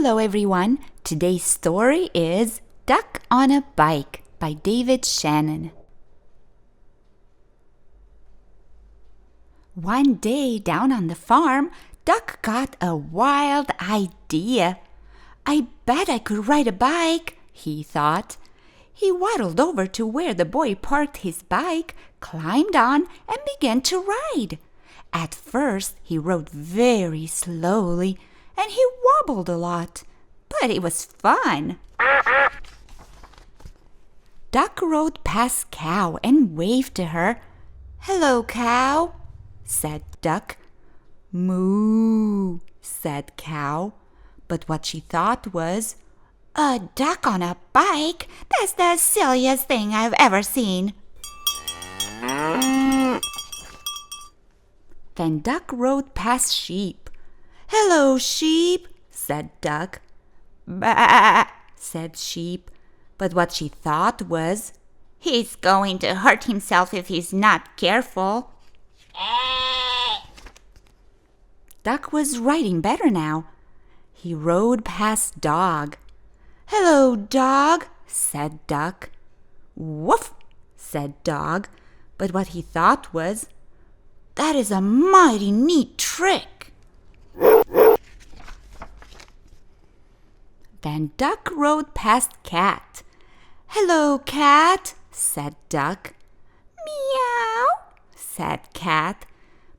Hello everyone! Today's story is Duck on a Bike by David Shannon. One day down on the farm, Duck got a wild idea. I bet I could ride a bike, he thought. He waddled over to where the boy parked his bike, climbed on, and began to ride. At first, he rode very slowly, and he wobbled a lot, but it was fun. Duck rode past Cow and waved to her. "Hello, Cow," said Duck. "Moo," said Cow, but what she thought was, "A duck on a bike? That's the silliest thing I've ever seen." Then Duck rode past Sheep. "Hello, Sheep," said Duck. "Bah," said Sheep, but what she thought was, "He's going to hurt himself if he's not careful." Duck was riding better now. He rode past Dog. "Hello, Dog," said Duck. "Woof," said Dog, but what he thought was, "That is a mighty neat trick." Then Duck rode past Cat. "Hello, Cat," said Duck. "Meow," said Cat,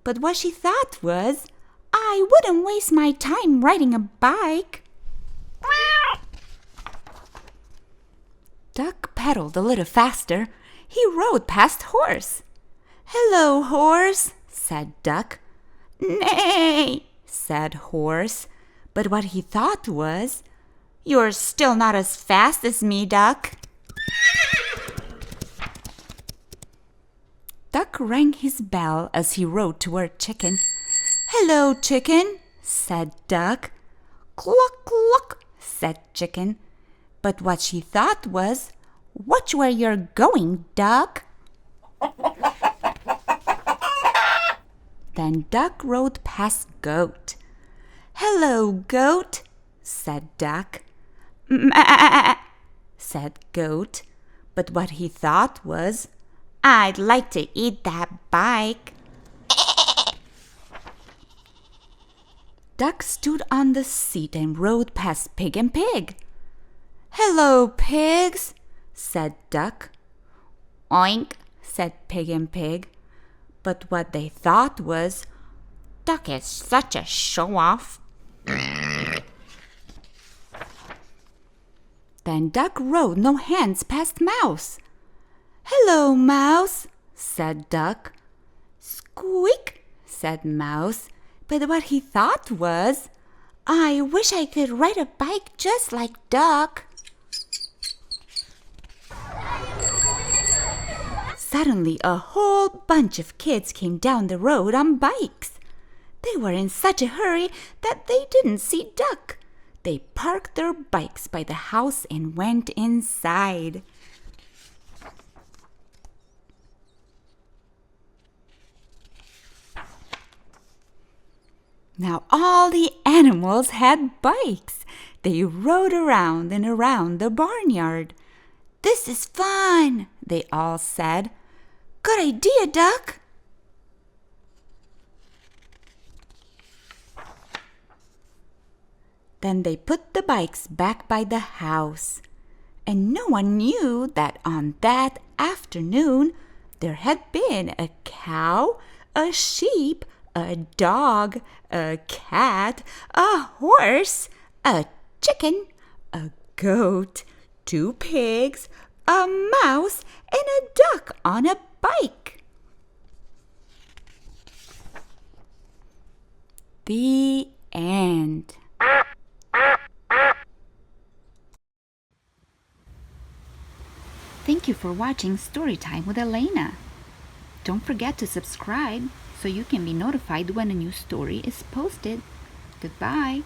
but what she thought was, "I wouldn't waste my time riding a bike." Duck pedaled a little faster. He rode past Horse. "Hello, Horse," said Duck. "Nay," said Horse, but what he thought was, "You're still not as fast as me, Duck." Duck rang his bell as he rode toward Chicken. "Hello, Chicken," said Duck. "Cluck, cluck," said Chicken, but what she thought was, "Watch where you're going, Duck." Then Duck rode past Goat. "Hello, Goat," said Duck. "Meh," said Goat, but what he thought was, "I'd like to eat that bike." Duck stood on the seat and rode past Pig and Pig. "Hello, Pigs," said Duck. "Oink," said Pig and Pig, but what they thought was, "Duck is such a show-off." Then Duck rode no hands past Mouse. "Hello, Mouse," said Duck. "Squeak," said Mouse, but what he thought was, "I wish I could ride a bike just like Duck." Suddenly, a whole bunch of kids came down the road on bikes. They were in such a hurry that they didn't see Duck. They parked their bikes by the house and went inside. Now all the animals had bikes. They rode around and around the barnyard. "This is fun," they all said. "Good idea, Duck." Then they put the bikes back by the house. And no one knew that on that afternoon there had been a cow, a sheep, a dog, a cat, a horse, a chicken, a goat, 2 pigs, a mouse, and a duck on a bike. The end. Thank you for watching Storytime with Elena. Don't forget to subscribe so you can be notified when a new story is posted. Goodbye.